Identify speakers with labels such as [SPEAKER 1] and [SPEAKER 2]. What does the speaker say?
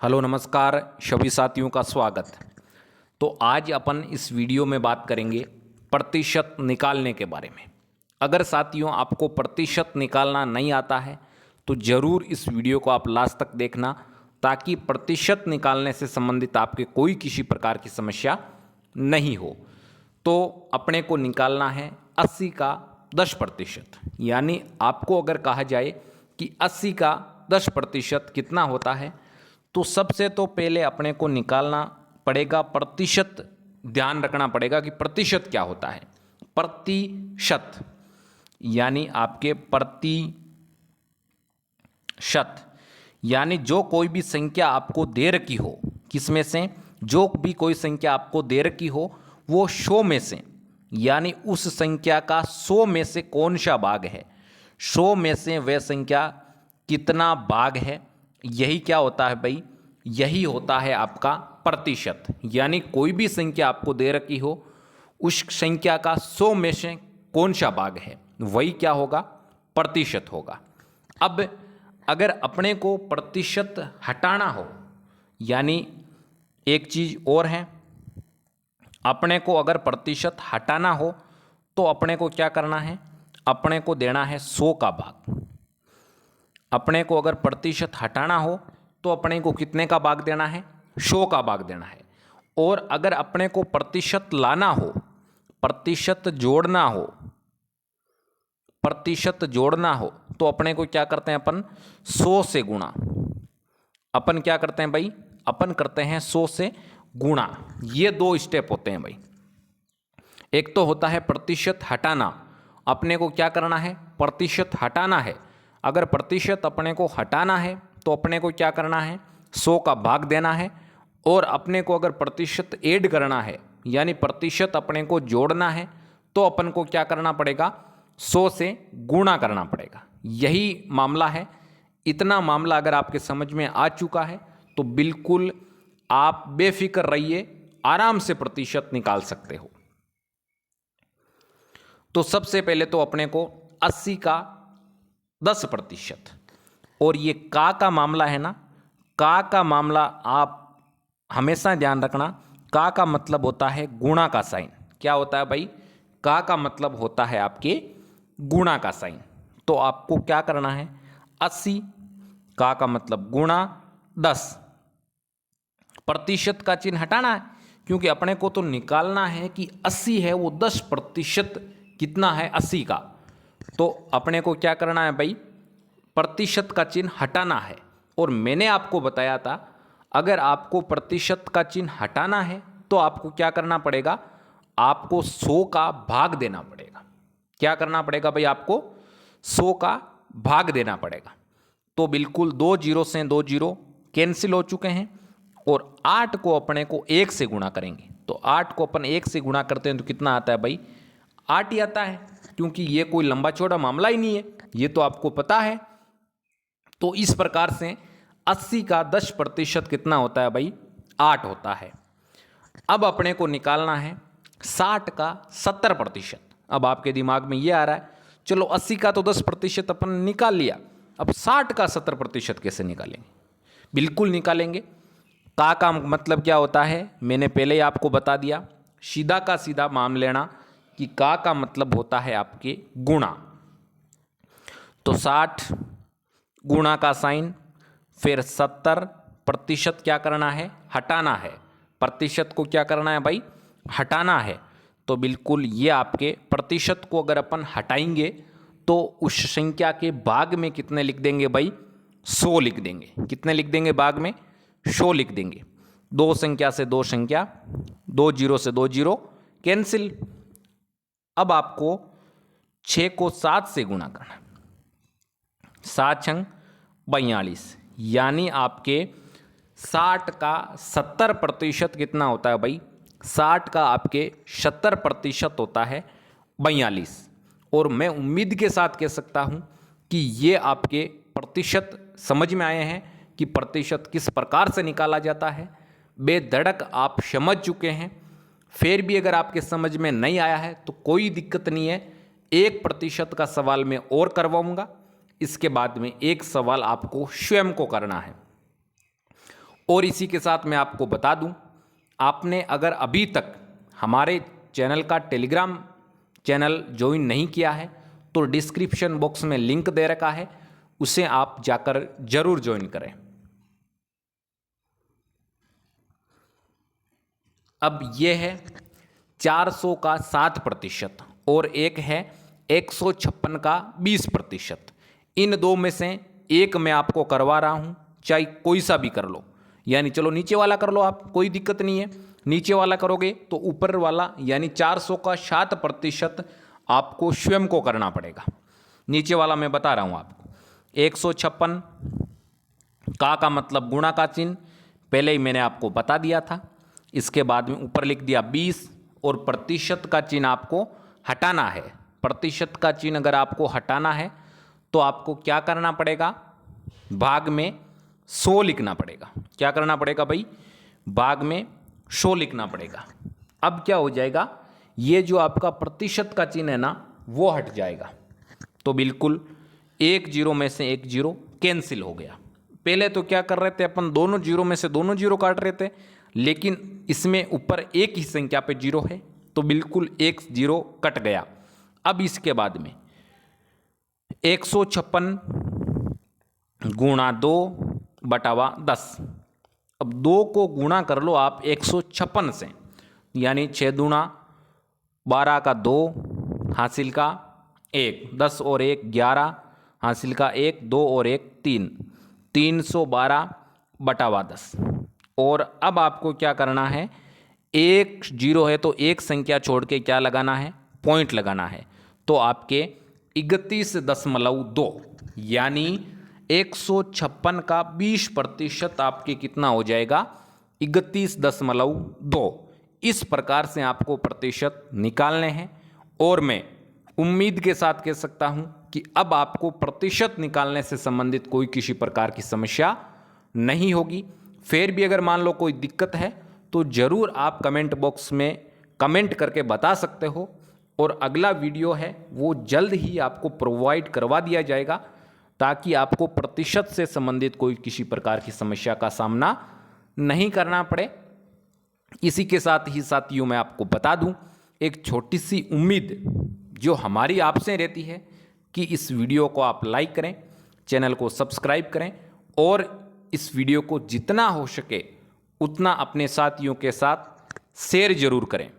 [SPEAKER 1] Hello नमस्कार सभी साथियों का स्वागत। तो आज अपन इस वीडियो में बात करेंगे प्रतिशत निकालने के बारे में। अगर साथियों आपको प्रतिशत निकालना नहीं आता है तो ज़रूर इस वीडियो को आप लास्ट तक देखना, ताकि प्रतिशत निकालने से संबंधित आपके कोई किसी प्रकार की समस्या नहीं हो। तो अपने को निकालना है 80 का 10%, यानी आपको अगर कहा जाए कि 80 का 10% कितना होता है, तो सबसे तो पहले अपने को निकालना पड़ेगा प्रतिशत। ध्यान रखना पड़ेगा कि प्रतिशत क्या होता है। प्रतिशत यानी आपके प्रतिशत यानी जो कोई भी संख्या आपको दे रखी हो, किसमें से, जो भी कोई संख्या आपको दे रखी हो वो 100 में से, यानी उस संख्या का 100 में से कौन सा भाग है, 100 में से वह संख्या कितना भाग है, यही क्या होता है भाई, यही होता है आपका प्रतिशत। यानी कोई भी संख्या आपको दे रखी हो, उस संख्या का 100 में से कौन सा भाग है, वही क्या होगा, प्रतिशत होगा। अब अगर अपने को प्रतिशत हटाना हो, यानी एक चीज़ और है, अपने को अगर प्रतिशत हटाना हो तो अपने को क्या करना है, अपने को देना है 100 का भाग। अपने को अगर प्रतिशत हटाना हो तो अपने को कितने का भाग देना है, 100 का भाग देना है। और अगर अपने को प्रतिशत लाना हो, प्रतिशत जोड़ना हो, प्रतिशत जोड़ना हो तो अपने को क्या करते हैं, अपन 100 से गुणा। अपन क्या करते हैं भाई, अपन करते हैं 100 से गुणा। ये दो स्टेप होते हैं भाई। एक तो होता है प्रतिशत हटाना, अपने को क्या करना है, प्रतिशत हटाना है। अगर प्रतिशत अपने को हटाना है तो अपने को क्या करना है, 100 का भाग देना है। और अपने को अगर प्रतिशत ऐड करना है, यानी प्रतिशत अपने को जोड़ना है, तो अपन को क्या करना पड़ेगा, 100 से गुणा करना पड़ेगा। यही मामला है। इतना मामला अगर आपके समझ में आ चुका है तो बिल्कुल आप बेफिक्र रहिए, आराम से प्रतिशत निकाल सकते हो। तो सबसे पहले तो अपने को 80 का 10%, और ये का मामला है ना, का मामला आप हमेशा ध्यान रखना। का मतलब होता है गुणा का साइन। क्या होता है भाई, का मतलब होता है आपके गुणा का साइन। तो आपको क्या करना है, 80 का मतलब गुणा 10, प्रतिशत का चिन्ह हटाना है, क्योंकि अपने को तो निकालना है कि 80 है वो 10% कितना है 80 का। तो अपने को क्या करना है भाई, प्रतिशत का चिन्ह हटाना है। और मैंने आपको बताया था, अगर आपको प्रतिशत का चिन्ह हटाना है तो आपको क्या करना पड़ेगा, आपको 100 का भाग देना पड़ेगा। क्या करना पड़ेगा भाई, आपको 100 का भाग देना पड़ेगा। तो बिल्कुल 2 जीरो से 2 जीरो कैंसिल हो चुके हैं, और 8 को अपने को 1 से गुणा करेंगे। तो 8 को अपन 1 से गुणा करते हैं तो कितना आता है भाई, 8 ही आता है, क्योंकि ये कोई लंबा चौड़ा मामला ही नहीं है, ये तो आपको पता है। तो इस प्रकार से 80 का 10% कितना होता है भाई, 8 होता है। अब अपने को निकालना है 60 का 70%। अब आपके दिमाग में ये आ रहा है, चलो 80 का तो 10% अपन निकाल लिया, अब 60 का 70% कैसे निकालेंगे। बिल्कुल निकालेंगे। का मतलब क्या होता है, मैंने पहले ही आपको बता दिया। सीधा का सीधा मान लेना कि का मतलब होता है आपके गुणा। तो 60 गुणा का साइन, फिर 70% क्या करना है, हटाना है। प्रतिशत को क्या करना है भाई, हटाना है। तो बिल्कुल ये आपके प्रतिशत को अगर अपन हटाएंगे तो उस संख्या के भाग में कितने लिख देंगे भाई, 100 लिख देंगे। कितने लिख देंगे भाग में, 100 लिख देंगे। 2 संख्या से 2 संख्या, 2 जीरो से 2 जीरो कैंसिल। अब आपको 6 को 7 से गुणा करना, 7 छंग 42, यानी आपके 60 का 70% कितना होता है भाई, 60 का आपके 70% होता है 42। और मैं उम्मीद के साथ कह सकता हूँ कि ये आपके प्रतिशत समझ में आए हैं कि प्रतिशत किस प्रकार से निकाला जाता है। बेधड़क आप समझ चुके हैं। फिर भी अगर आपके समझ में नहीं आया है तो कोई दिक्कत नहीं है, 1% का सवाल मैं और करवाऊंगा। इसके बाद में एक सवाल आपको स्वयं को करना है, और इसी के साथ मैं आपको बता दूं, आपने अगर अभी तक हमारे चैनल का टेलीग्राम चैनल ज्वाइन नहीं किया है तो डिस्क्रिप्शन बॉक्स में लिंक दे रखा है, उसे आप जाकर जरूर ज्वाइन करें। अब यह है 400 का 7% और एक है 156 का 20%। इन दो में से एक मैं आपको करवा रहा हूं, चाहे कोई सा भी कर लो, यानी चलो नीचे वाला कर लो आप, कोई दिक्कत नहीं है। नीचे वाला करोगे तो ऊपर वाला यानी 400 का 7% आपको स्वयं को करना पड़ेगा। नीचे वाला मैं बता रहा हूं आपको। 156 का मतलब गुणा का चिन्ह पहले ही मैंने आपको बता दिया था। इसके बाद में ऊपर लिख दिया 20 और प्रतिशत का चिन्ह आपको हटाना है। प्रतिशत का चिन्ह अगर आपको हटाना है तो आपको क्या करना पड़ेगा, भाग में 100 लिखना पड़ेगा। क्या करना पड़ेगा भाई, भाग में 100 लिखना पड़ेगा। अब क्या हो जाएगा, ये जो आपका प्रतिशत का चिन्ह है ना वो हट जाएगा। तो बिल्कुल एक जीरो में से एक जीरो कैंसिल हो गया। पहले तो क्या कर रहे थे अपन, दोनों जीरो में से दोनों जीरो काट रहे थे, लेकिन इसमें ऊपर एक ही संख्या पे जीरो है तो बिल्कुल एक जीरो कट गया। अब इसके बाद में 156 गुणा 2 बटावा 10। अब 2 को गुणा कर लो आप 156 से, यानी 6 दूना 12 का 2 हासिल का 1, 10 और 1 11 हासिल का 1, 2 और 1 3, 312 बटावा 10। और अब आपको क्या करना है, एक जीरो है तो एक संख्या छोड़ के क्या लगाना है, पॉइंट लगाना है। तो आपके 31.2 यानी 156 का 20% आपके कितना हो जाएगा, 31.2। इस प्रकार से आपको प्रतिशत निकालने हैं। और मैं उम्मीद के साथ कह सकता हूं कि अब आपको प्रतिशत निकालने से संबंधित कोई किसी प्रकार की समस्या नहीं होगी। फिर भी अगर मान लो कोई दिक्कत है तो ज़रूर आप कमेंट बॉक्स में कमेंट करके बता सकते हो, और अगला वीडियो है वो जल्द ही आपको प्रोवाइड करवा दिया जाएगा ताकि आपको प्रतिशत से संबंधित कोई किसी प्रकार की समस्या का सामना नहीं करना पड़े। इसी के साथ ही साथियों मैं आपको बता दूं, एक छोटी सी उम्मीद जो हमारी आपसे रहती है कि इस वीडियो को आप लाइक करें, चैनल को सब्सक्राइब करें और इस वीडियो को जितना हो सके उतना अपने साथियों के साथ शेयर जरूर करें।